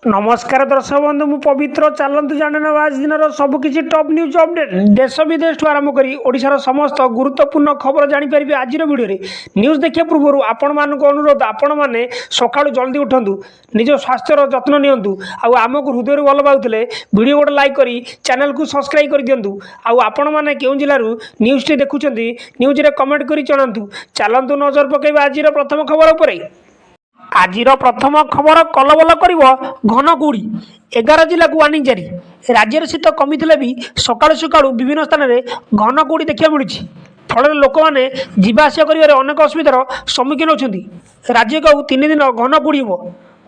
नमस्कार दर्शक बंधु मु पवित्र चलतु जाने आज दिन सबकि टॉप न्यूज अपडेट देश विदेश आरंभ कर ओडिशार समस्त गुरुत्वपूर्ण खबर जानीपर आज भिडियो न्यूज देखा पूर्व आपण मान अनुरोध आपण मैंने सका जल्दी उठू निज स्वास्थ्यर जत्न नियंतु आमको हृदय भल पाते भिडियो गोटे लाइक करी चैनल को सब्सक्राइब कर दिंतु आपण मैंने क्यों जिलूर न्यूज टी देखुं न्यूज रे कमेंट कर जनातु चलतु नजर पकड़ आज प्रथम खबर पर आजिर प्रथम खबर कलबल कर घन कुड़ी 11 जिला को वार्निंग जारी राज्य शीत कमी भी सकाळु सकाळु विभिन्न स्थान में घन कुड़ी देखा मिली फल लोक मैंने जावास कर अनेक असुविधार सम्मुखीन होती राज्य को 3 दिन घन कुड़ी हो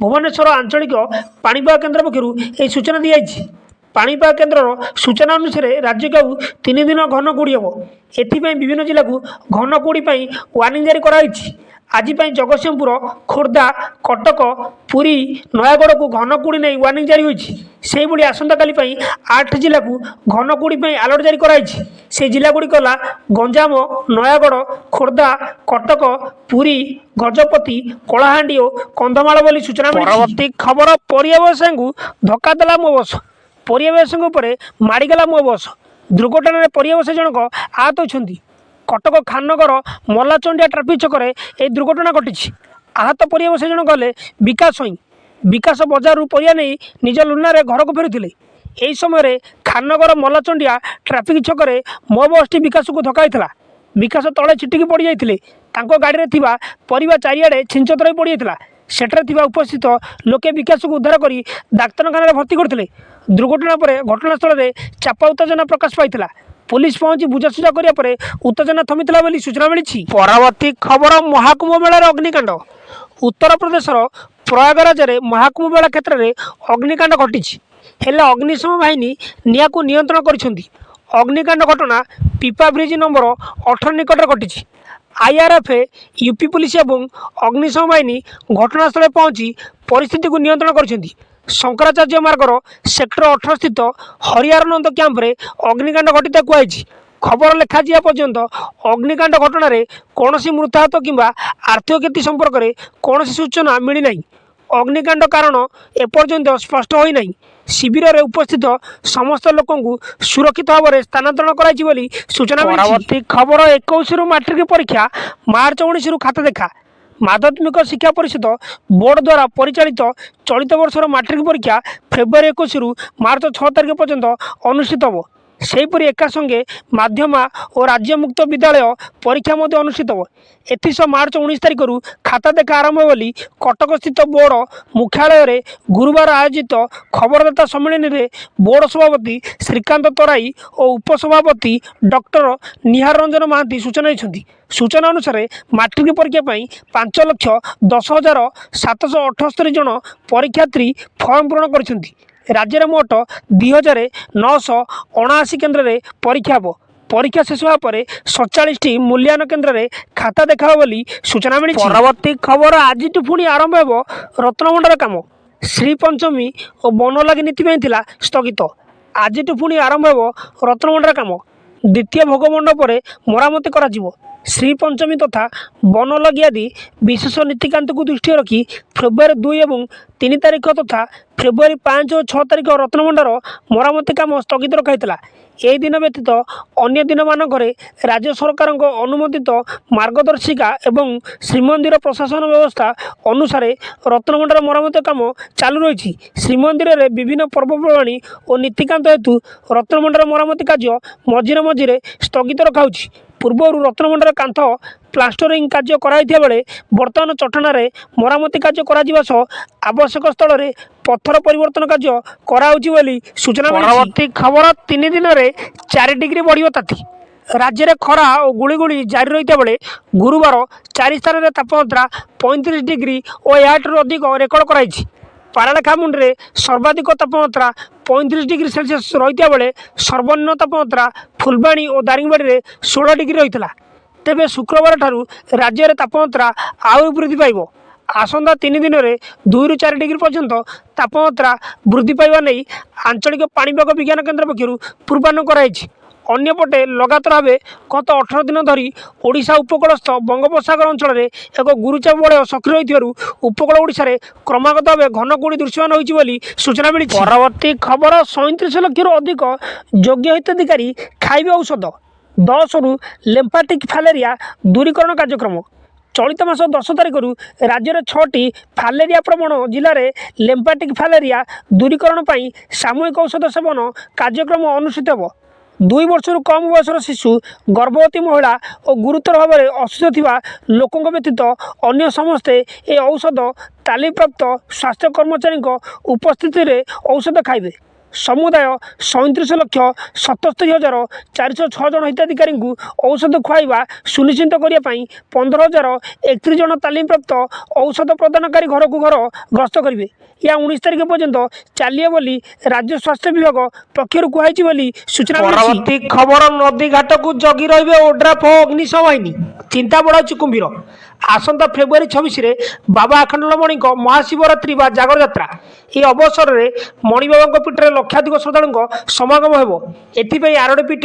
भुवनेश्वर आंचलिक पाणीपाग केन्द्र पक्षर यह सूचना दी जाएगी पाणीपाग केन्द्र सूचना अनुसार राज्य को 3 दिन घन कुड़ी हो एथिपाई विभिन्न जिला को घन कुड़ी वार्निंग जारी कराई आज जगतसिंहपुर खोर्धा कटक पुरी नयागढ़ को घन कुड़ी नहीं वार्निंग जारी होती से भाई आसंता काली 8 जिला को घन कुड़ी अलर्ट जारी कराई से जिलागुड़िक है गंजाम नयागढ़ खोर्धा कटक पुरी गजपति कलाहांडी और कंधमाल बोली सूचना परवर्ती खबर परिया व्यवसायी को धक्का देला मो बस परिया व्यवसायी माड़गला मो बस दुर्घटना परिया व्यवसायी जनक आहत होती कटक खाननगर मल्लाचंडिया ट्राफिक छक यह दुर्घटना घटी आहत परिया व्यवसायी जनक गले विकास स्वईं विकास बजार परिया नहीं निज लुनारे घर को फेरुले यही समय खाननगर मल्लाचंडिया ट्राफिक छक मो बसटी विकास को धक्का विकास तले छिटिकी पड़ जाते गाड़ी में परिवा चारिआडे छिंचतर पड़ जाता सेठारे उपस्थित लोके विकास को उद्धार कर डाक्तखाना भर्ती करते दुर्घटना पर घटनास्थल में चापा उत्तेजना प्रकाश पाई पुलिस पहुंची बुझासुझा करने उत्तेजना थमिला बोली सूचना मिली परवर्ती खबर महाकुंभ मेलार अग्निकांड उत्तर प्रदेशर प्रयागराज में महाकुंभ मेला क्षेत्र में अग्निकांड घटी अग्निशम बाहिनी निया को नियंत्रण कर अग्निकांड घटना पिपा ब्रिज नंबर 18 निकट घटी आईआरएफ यूपी पुलिस और अग्निशम बाहिनी घटनास्थल पहुंची परिस्थिति को नियंत्रण कर शंकराचार्य मार्गर सेक्टर 18 स्थित हरिहरनंद कैंप्रे अग्निकांड घटिता कहुई खबर लेखा जा पर्यंत अग्निकांड घटन कौन मृताहत किंवा आर्थिक क्षति संपर्क में कौन सूचना मिलना अग्निकांड कारण एपर्यंत स्पष्ट होना शिविर में उपस्थित समस्त लोक सुरक्षित भाव में स्थानांतरण कर सूचना परवर्ती खबर 21 मैट्रिक परीक्षा मार्च 19 खाता देखा माध्यमिक शिक्षा परिषद बोर्ड द्वारा परिचालित चलित वर्षर मैट्रिक परीक्षा फेब्रुआरी 21 मार्च 6 तारिख पर्यंत अनुष्ठित हो सेहीपरि एका संगे माध्यम और राज्य मुक्त विद्यालय परीक्षा अनुष्ठित हो एथिस मार्च 19 तारिख खाता देखा आरंभ होली कटक स्थित बोर्ड मुख्यालय रे गुरुवार आयोजित खबरदाता सम्मेलन में बोर्ड सभापति श्रीकांत तराई और उपसभापति डॉक्टर निहार रंजन महांती सूचना दी सूचना अनुसार मैट्रिक परीक्षा 5,10,778 जन परीक्षार्थी फॉर्म पूरण कर राज्य में मोट 2,979 केन्द्र में परीक्षा हो परीक्षा शेष होगा 47 मूल्यांकन केन्द्र में खाता देखा बोली सूचना मिली परवर्ती खबर आज पुणी आरंभ हो रत्नभंडार काम श्री पंचमी और बनलागी नीति स्थगित आज पुणी आरंभ हो रत्नभंडार काम द्वितीय भोग मंडप मरामती कर श्री पंचमी तथा बनलगी आदि विशेष नीतिकांत को दृष्टि रखी फेब्रुआरी 2 और 3 तारिख तथा फेब्रुआरी 5 और 6 तारिख रत्नभंडार मरामती काम स्थगित रखाई यह दिन व्यतीत अन्य दिन मानक राज्य सरकार अनुमोदित मार्गदर्शिका एवं श्रीमंदिर प्रशासन व्यवस्था अनुसार रत्नभंडार मरामती काम चालू रही श्रीमंदिर में विभिन्न पर्वपर्वाणी और नीतिकांत हेतु रत्नभंडार मरामती कार्य मझिरे मझिरे स्थगित रखाऊँच पूर्वर रत्नभंडार कांथ प्लास्टरिंग कार्य कराई बेले बर्तमान चटनारे मरामती कार्य करा सह आवश्यक स्थल में पत्थर परिवर्तन कार्य कराऊँच सूचना परवर्ती खबर 3 दिन में 4 डिग्री बढ़ ताती राज्य में खरा और गुड़गुड़ी जारी रही बेले गुरुवार 4 स्थान में तापमात्रा 35 डिग्री और याठू अधिक रेकर्ड कराई पारालाखामुंडी सर्वाधिक तापमात्रा 35 डिग्री सेल्सियस रही बेले सर्वनिम्न तापमात्रा फुलबाणी और दारिंगबाड़ी में 16 डिग्री रही तेज शुक्रवार ठारू राज्य में तापमात्रा आउ वृद्धि पाइब आसंता 3 दिन में 2 ରୁ 4 डिग्री पर्यंत तापमात्रा वृद्धि पाइबा नहीं आंचलिक पाणीपाग विज्ञान केन्द्र पक्षर पूर्वानुमान कराई ଅନ୍ୟପଟେ ଲଗାତାର ଭାବେ ଗତ 18 ଦିନ ଧରି ଓଡ଼ିଶା ଉପକୂଳସ୍ଥ ବଙ୍ଗୋପସାଗର ଅଞ୍ଚଳରେ ଏକ ଗୁରୁଚାପ ବଳୟ ସକ୍ରିୟ ହୋଇଥିବାରୁ ଉପକୂଳ ଓଡ଼ିଶାରେ କ୍ରମାଗତ ଭାବେ ଘନ କୁହୁଡ଼ି ଦୃଶ୍ୟମାନ ହୋଇଛି ବୋଲି ସୂଚନା ମିଳିଛି। ପରବର୍ତ୍ତୀ ଖବର 37 ଲକ୍ଷରୁ ଅଧିକ ଯୋଗ୍ୟ ହିତାଧିକାରୀ ଖାଇବେ ଔଷଧ 10ରୁ ଲିମ୍ଫାଟିକ୍ ଫାଲେରିଆ ଦୂରୀକରଣ କାର୍ଯ୍ୟକ୍ରମ। ଚଳିତ ମାସ 10 ତାରିଖରୁ ରାଜ୍ୟରେ 6ଟି ଫାଲେରିଆ ପ୍ରବଣ ଜିଲ୍ଲାରେ ଲିମ୍ଫାଟିକ୍ ଫାଲେରିଆ ଦୂରୀକରଣ ପାଇଁ ସାମୂହିକ ଔଷଧ ସେବନ କାର୍ଯ୍ୟକ୍ରମ ଅନୁଷ୍ଠିତ ହେବ। 2 ବର୍ଷରୁ କମ୍ ବୟସର ଶିଶୁ, ଗର୍ଭବତୀ ମହିଳା ଓ ଗୁରୁତର ଭାବରେ ଅସୁସ୍ଥ ଥିବା ଲୋକଙ୍କ ବ୍ୟତୀତ ଅନ୍ୟ ସମସ୍ତେ ଏହି ଔଷଧ ତାଲିମପ୍ରାପ୍ତ ସ୍ୱାସ୍ଥ୍ୟ କର୍ମଚାରୀଙ୍କ ଉପସ୍ଥିତିରେ ଔଷଧ ଖାଇବେ। ସମୁଦାୟ 37,77,406 ଜଣ ହିତାଧିକାରୀଙ୍କୁ ଔଷଧ ଖୁଆଇବା ସୁନିଶ୍ଚିତ କରିବା ପାଇଁ 15,031 ଜଣ ତାଲିମପ୍ରାପ୍ତ ଔଷଧ ପ୍ରଦାନକାରୀ ଘରକୁ ଘର ଗସ୍ତ କରିବେ। ଏହା 19 ତାରିଖ ପର୍ଯ୍ୟନ୍ତ ଚାଲିବ ବୋଲି ରାଜ୍ୟ ସ୍ୱାସ୍ଥ୍ୟ ବିଭାଗ ପକ୍ଷରୁ କୁହାଯାଇଛି ବୋଲି ସୂଚନା ମିଳିଛି। ପରବର୍ତ୍ତୀ ଖବର ନଦୀ ଘାଟକୁ ଜଗି ରହିବେ ଓଡ୍ରାଫ ଓ ଅଗ୍ନିଶମ ବାହିନୀ, ଚିନ୍ତା ବଢ଼ାଉଛି କୁମ୍ଭୀର। ଆସନ୍ତା ଫେବୃଆରୀ 26ରେ ବାବା ଆଖଣ୍ଡଳମଣିଙ୍କ ମହାଶିବରାତ୍ରି ବା ଜାଗର ଯାତ୍ରା। ଏହି ଅବସରରେ ମଣିବାବାଙ୍କ ପୀଠରେ ଲକ୍ଷାଧିକ ଶ୍ରଦ୍ଧାଳୁଙ୍କ ସମାଗମ ହେବ। ଏଥିପାଇଁ ଆରୋଡ଼ି ପୀଠ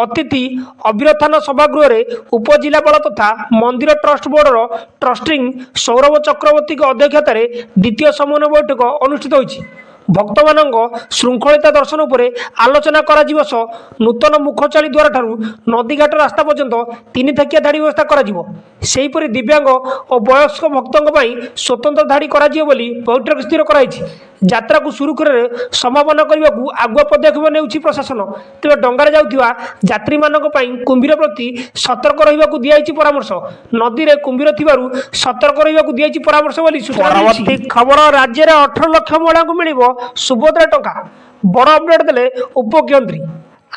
ଅତିଥି ଅଭିରଥାନ ସଭାଗୃହରେ ଉପଜିଲ୍ଲାପାଳ ତଥା ମନ୍ଦିର ଟ୍ରଷ୍ଟ ବୋର୍ଡର ଟ୍ରଷ୍ଟି ସୌରଭ ଚକ୍ରବର୍ତ୍ତୀଙ୍କ ଅଧ୍ୟକ୍ଷତାରେ ଦ୍ୱିତୀୟ ସମନ୍ୱୟ ବୈଠକ ଅନୁଷ୍ଠିତ ହୋଇଛି। ଭକ୍ତମାନଙ୍କ ଶୃଙ୍ଖଳିତ ଦର୍ଶନ ଉପରେ ଆଲୋଚନା କରାଯିବା ସହ ନୂତନ ମୁଖଚାଳି ଦ୍ୱାରଠାରୁ ନଦୀଘାଟ ରାସ୍ତା ପର୍ଯ୍ୟନ୍ତ 3 ଥାକିଆ ଧାଡ଼ି ବ୍ୟବସ୍ଥା କରାଯିବ। ସେହିପରି ଦିବ୍ୟାଙ୍ଗ ଓ ବୟସ୍କ ଭକ୍ତଙ୍କ ପାଇଁ ସ୍ୱତନ୍ତ୍ର ଧାଡ଼ି କରାଯିବ ବୋଲି ବୈଠକରେ ସ୍ଥିର କରାଯାଇଛି। ଯାତ୍ରାକୁ ସୁରୁଖୁରୁରେ ସମାପନ କରିବାକୁ ଆଗୁଆ ପଦକ୍ଷେପ ନେଉଛି ପ୍ରଶାସନ। ତେବେ ଡଙ୍ଗାରେ ଯାଉଥିବା ଯାତ୍ରୀମାନଙ୍କ ପାଇଁ କୁମ୍ଭୀର ପ୍ରତି ସତର୍କ ରହିବାକୁ ଦିଆଯାଇଛି ପରାମର୍ଶ। ନଦୀରେ କୁମ୍ଭୀର ଥିବାରୁ ସତର୍କ ରହିବାକୁ ଦିଆଯାଇଛି ପରାମର୍ଶ ବୋଲି ସୂଚନା ମିଳିଛି। ପରବର୍ତ୍ତୀ ଖବର ରାଜ୍ୟରେ 18 ଲକ୍ଷ ମହିଳାଙ୍କୁ ମିଳିବ ସୁଭଦ୍ରା ଟଙ୍କା, ବଡ଼ ଅପଡେଟ୍ ଦେଲେ ଉପମୁଖ୍ୟମନ୍ତ୍ରୀ।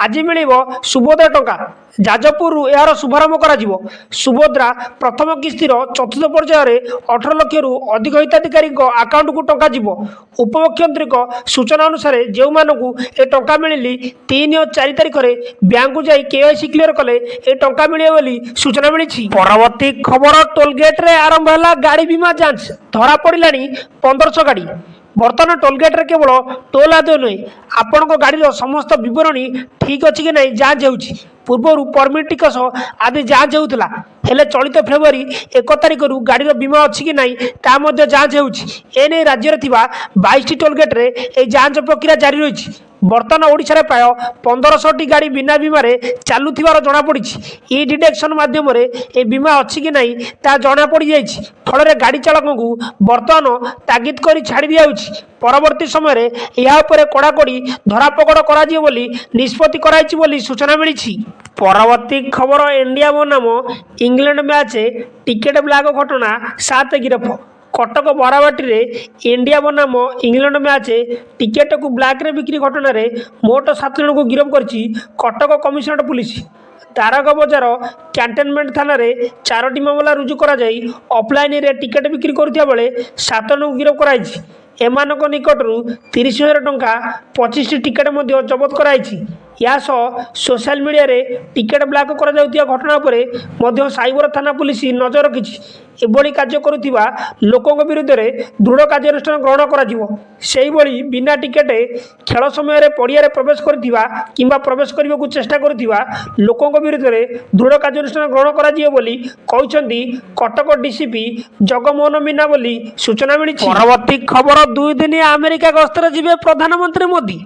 ଆଜି ମିଳିବ ସୁଭଦ୍ରା ଟଙ୍କା। ଯାଜପୁରରୁ ଏହାର ଶୁଭାରମ୍ଭ କରାଯିବ। ସୁଭଦ୍ରା ପ୍ରଥମ କିସ୍ତିର ଚତୁର୍ଥ ପର୍ଯ୍ୟାୟରେ 18 ଲକ୍ଷରୁ ଅଧିକ ହିତାଧିକାରୀଙ୍କ ଆକାଉଣ୍ଟକୁ ଟଙ୍କା ଯିବ। ଉପମୁଖ୍ୟମନ୍ତ୍ରୀଙ୍କ ସୂଚନା ଅନୁସାରେ ଯେଉଁମାନଙ୍କୁ ଏ ଟଙ୍କା ମିଳିଲି 3 ଓ 4 ତାରିଖରେ ବ୍ୟାଙ୍କକୁ ଯାଇ KYC କ୍ଲିୟର କଲେ ଏ ଟଙ୍କା ମିଳିବ ବୋଲି ସୂଚନା ମିଳିଛି। ପରବର୍ତ୍ତୀ ଖବର ଟୋଲଗେଟ୍ରେ ଆରମ୍ଭ ହେଲା ଗାଡ଼ି ବୀମା ଯାଞ୍ଚ, ଧରା ପଡ଼ିଲାଣି 1500 ଗାଡ଼ି। ବର୍ତ୍ତମାନ ଟୋଲଗେଟ୍ରେ କେବଳ ଟୋଲ୍ ଆଦାୟ ନୁହେଁ, ଆପଣଙ୍କ ଗାଡ଼ିର ସମସ୍ତ ବିବରଣୀ ଠିକ୍ ଅଛି କି ନାହିଁ ଯାଞ୍ଚ ହେଉଛି। ପୂର୍ବରୁ ପରମିଟ୍ ଟିକସ ଆଦି ଯାଞ୍ଚ ହେଉଥିଲା, ହେଲେ ଚଳିତ ଫେବୃଆରୀ 1 ତାରିଖରୁ ଗାଡ଼ିର ବୀମା ଅଛି କି ନାହିଁ ତାହା ମଧ୍ୟ ଯାଞ୍ଚ ହେଉଛି। ଏନେଇ ରାଜ୍ୟରେ ଥିବା 22ଟି ଟୋଲଗେଟ୍ରେ ଏହି ଯାଞ୍ଚ ପ୍ରକ୍ରିୟା ଜାରି ରହିଛି। ବର୍ତ୍ତମାନ ଓଡ଼ିଶାରେ ପ୍ରାୟ 1500ଟି ଗାଡ଼ି ବିନା ବୀମାରେ ଚାଲୁଥିବାର ଜଣାପଡ଼ିଛି। ଇ ଡିଡକ୍ସନ୍ ମାଧ୍ୟମରେ ଏହି ବୀମା ଅଛି କି ନାହିଁ ତାହା ଜଣାପଡ଼ିଯାଇଛି। ଫଳରେ ଗାଡ଼ି ଚାଳକଙ୍କୁ ବର୍ତ୍ତମାନ ତାଗିଦ କରି ଛାଡ଼ି ଦିଆଯାଉଛି। ପରବର୍ତ୍ତୀ ସମୟରେ ଏହା ଉପରେ କଡ଼ାକଡ଼ି ଧରାପକଡ଼ କରାଯିବ ବୋଲି ନିଷ୍ପତ୍ତି କରାଯାଇଛି ବୋଲି ସୂଚନା ମିଳିଛି। ପରବର୍ତ୍ତୀ ଖବର ଇଣ୍ଡିଆ ବନାମ ଇଂଲଣ୍ଡ ମ୍ୟାଚ୍ ଟିକେଟ୍ ବ୍ଲାକ୍ ଘଟଣା 7 ଗିରଫ। କଟକ ବରାବାଟିରେ ଇଣ୍ଡିଆ ବନାମ ଇଂଲଣ୍ଡ ମ୍ୟାଚ୍ ଟିକେଟକୁ ବ୍ଲାକ୍ରେ ବିକ୍ରି ଘଟଣାରେ ମୋଟ 7 ଜଣଙ୍କୁ ଗିରଫ କରିଛି କଟକ କମିଶନରେଟ୍ ପୁଲିସ। ଦାରଗ ବଜାର କ୍ୟାଣ୍ଟନମେଣ୍ଟ ଥାନାରେ 4ଟି ମାମଲା ରୁଜୁ କରାଯାଇ ଅଫଲାଇନରେ ଟିକେଟ୍ ବିକ୍ରି କରୁଥିବା ବେଳେ 7 ଜଣଙ୍କୁ ଗିରଫ କରାଯାଇଛି। ଏମାନଙ୍କ ନିକଟରୁ 30,000 ଟଙ୍କା 25ଟି ଟିକେଟ୍ ମଧ୍ୟ ଜବତ କରାଯାଇଛି। ଏହା ସହ ସୋସିଆଲ ମିଡ଼ିଆରେ ଟିକେଟ୍ ବ୍ଲାକ୍ କରାଯାଉଥିବା ଘଟଣା ଉପରେ ମଧ୍ୟ ସାଇବର ଥାନା ପୁଲିସ ନଜର ରଖିଛି। ଏଭଳି କାର୍ଯ୍ୟ କରୁଥିବା ଲୋକଙ୍କ ବିରୁଦ୍ଧରେ ଦୃଢ଼ କାର୍ଯ୍ୟାନୁଷ୍ଠାନ ଗ୍ରହଣ କରାଯିବ। ସେହିଭଳି ବିନା ଟିକେଟ୍ ଖେଳ ସମୟରେ ପଡ଼ିଆରେ ପ୍ରବେଶ କରିଥିବା କିମ୍ବା ପ୍ରବେଶ କରିବାକୁ ଚେଷ୍ଟା କରୁଥିବା ଲୋକଙ୍କ ବିରୁଦ୍ଧରେ ଦୃଢ଼ କାର୍ଯ୍ୟାନୁଷ୍ଠାନ ଗ୍ରହଣ କରାଯିବ ବୋଲି କହିଛନ୍ତି କଟକ ଡିସିପି ଜଗମୋହନ ମୀନା ବୋଲି ସୂଚନା ମିଳିଛି। ପରବର୍ତ୍ତୀ ଖବର 2 ଦିନିଆ ଆମେରିକା ଗସ୍ତରେ ଯିବେ ପ୍ରଧାନମନ୍ତ୍ରୀ ମୋଦି।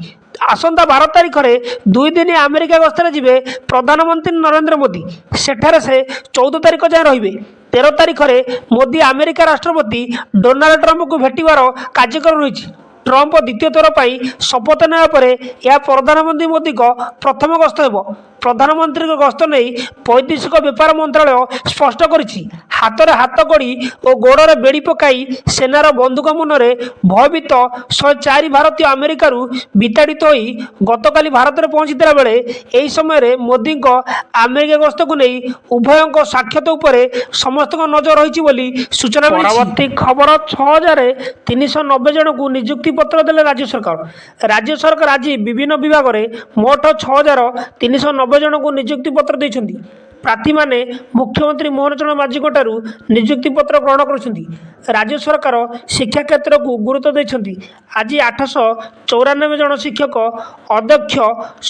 ଆସନ୍ତା 12 ତାରିଖରେ 2 ଦିନିଆ ଆମେରିକା ଗସ୍ତରେ ଯିବେ ପ୍ରଧାନମନ୍ତ୍ରୀ ନରେନ୍ଦ୍ର ମୋଦି। ସେଠାରେ ସେ 14 ତାରିଖ ଯାଏଁ ରହିବେ। 13 ତାରିଖରେ ମୋଦି ଆମେରିକା ରାଷ୍ଟ୍ରପତି ଡୋନାଲ୍ଡ ଟ୍ରମ୍ପଙ୍କୁ ଭେଟିବାର କାର୍ଯ୍ୟକ୍ରମ ରହିଛି। ଟ୍ରମ୍ପ ଦ୍ୱିତୀୟ ଥର ପାଇଁ ଶପଥ ନେବା ପରେ ଏହା ପ୍ରଧାନମନ୍ତ୍ରୀ ମୋଦିଙ୍କ ପ୍ରଥମ ଗସ୍ତ ହେବ। ପ୍ରଧାନମନ୍ତ୍ରୀଙ୍କ ଗସ୍ତ ନେଇ ବୈଦେଶିକ ବ୍ୟାପାର ମନ୍ତ୍ରଣାଳୟ ସ୍ପଷ୍ଟ କରିଛି। ହାତରେ ହାତ କଡ଼ି ଓ ଗୋଡ଼ରେ ବେଡ଼ି ପକାଇ ସେନାର ବନ୍ଧୁକ ମୁନରେ ଭୟଭୀତ 104 ଭାରତୀୟ ଆମେରିକାରୁ ବିତାଡ଼ିତ ହୋଇ ଗତକାଲି ଭାରତରେ ପହଞ୍ଚିଥିଲା ବେଳେ ଏହି ସମୟରେ ମୋଦିଙ୍କ ଆମେରିକା ଗସ୍ତକୁ ନେଇ ଉଭୟଙ୍କ ସାକ୍ଷାତ ଉପରେ ସମସ୍ତଙ୍କ ନଜର ରହିଛି ବୋଲି ସୂଚନା ମିଳିଛି। ପରବର୍ତ୍ତୀ ଖବର 6,390 ଜଣଙ୍କୁ ନିଯୁକ୍ତି ପତ୍ର ଦେଲେ ରାଜ୍ୟ ସରକାର। ରାଜ୍ୟ ସରକାର ଆଜି ବିଭିନ୍ନ ବିଭାଗରେ ମୋଟ 6,390 ଜଣଙ୍କୁ ନିଯୁକ୍ତି ପତ୍ର ଦେଇଛନ୍ତି। ପ୍ରାର୍ଥୀମାନେ ମୁଖ୍ୟମନ୍ତ୍ରୀ ମୋହନ ଚରଣ ମାଝୀଙ୍କଠାରୁ ନିଯୁକ୍ତିପତ୍ର ଗ୍ରହଣ କରୁଛନ୍ତି। ରାଜ୍ୟ ସରକାର ଶିକ୍ଷା କ୍ଷେତ୍ରକୁ ଗୁରୁତ୍ୱ ଦେଇଛନ୍ତି। ଆଜି 894 ଜଣ ଶିକ୍ଷକ, ଅଧ୍ୟକ୍ଷ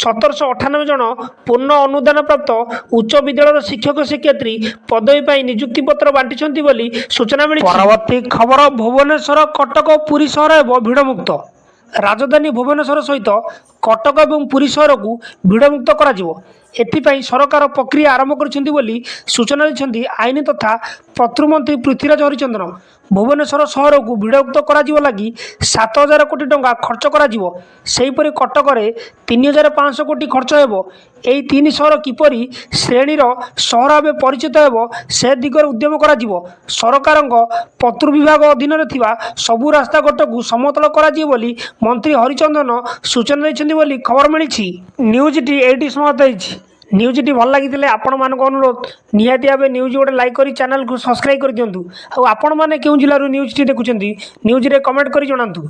1798 ଜଣ ପୂର୍ଣ୍ଣ ଅନୁଦାନପ୍ରାପ୍ତ ଉଚ୍ଚ ବିଦ୍ୟାଳୟର ଶିକ୍ଷକ ଶିକ୍ଷୟିତ୍ରୀ ପଦବୀ ପାଇଁ ନିଯୁକ୍ତିପତ୍ର ବାଣ୍ଟିଛନ୍ତି ବୋଲି ସୂଚନା ମିଳିଛି। ପରବର୍ତ୍ତୀ ଖବର, ଭୁବନେଶ୍ୱର, କଟକ ଓ ପୁରୀ ସହର ହେବ ଭିଡ଼ମୁକ୍ତ। ରାଜଧାନୀ ଭୁବନେଶ୍ୱର ସହିତ କଟକ ଏବଂ ପୁରୀ ସହରକୁ ଭିଡ଼ମୁକ୍ତ କରାଯିବ। ଏଥିପାଇଁ ସରକାର ପ୍ରକ୍ରିୟା ଆରମ୍ଭ କରିଛନ୍ତି ବୋଲି ସୂଚନା ଦେଇଛନ୍ତି ଆଇନ ତଥା ପ୍ରତିମନ୍ତ୍ରୀ ପୃଥ୍ୱୀରାଜ ହରିଚନ୍ଦନ। ଭୁବନେଶ୍ୱର ସହରକୁ ଭିଡ଼ମୁକ୍ତ କରାଯିବା ଲାଗି 7,000 କୋଟି ଟଙ୍କା ଖର୍ଚ୍ଚ କରାଯିବ। ସେହିପରି କଟକରେ 3,500 କୋଟି ଖର୍ଚ୍ଚ ହେବ। ଏହି ତିନି ସହର କିପରି ଶ୍ରେଣୀର ସହର ଭାବେ ପରିଚିତ ହେବ ସେ ଦିଗରେ ଉଦ୍ୟମ କରାଯିବ। ସରକାରଙ୍କ ପର୍ତ୍ତୃବିଭାଗ ଅଧୀନରେ ଥିବା ସବୁ ରାସ୍ତାଘାଟକୁ ସମତଳ କରାଯିବ ବୋଲି ମନ୍ତ୍ରୀ ହରିଚନ୍ଦନ ସୂଚନା ଦେଇଛନ୍ତି ବୋଲି ଖବର ମିଳିଛି। ନ୍ୟୁଜ୍ଟି ଏଇଠି ସମାପ୍ତ ହୋଇଛି। ନ୍ୟୁଜ୍ଟି ଭଲ ଲାଗିଥିଲେ ଆପଣମାନଙ୍କ ଅନୁରୋଧ ନିହାତି ଭାବେ ନ୍ୟୁଜ୍ ଗୋଟେ ଲାଇକ୍ କରି ଚ୍ୟାନେଲକୁ ସବସ୍କ୍ରାଇବ୍ କରିଦିଅନ୍ତୁ। ଆଉ ଆପଣମାନେ କେଉଁ ଜିଲ୍ଲାରୁ ନ୍ୟୁଜ୍ଟି ଦେଖୁଛନ୍ତି ନ୍ୟୁଜ୍ରେ କମେଣ୍ଟ କରି ଜଣାନ୍ତୁ।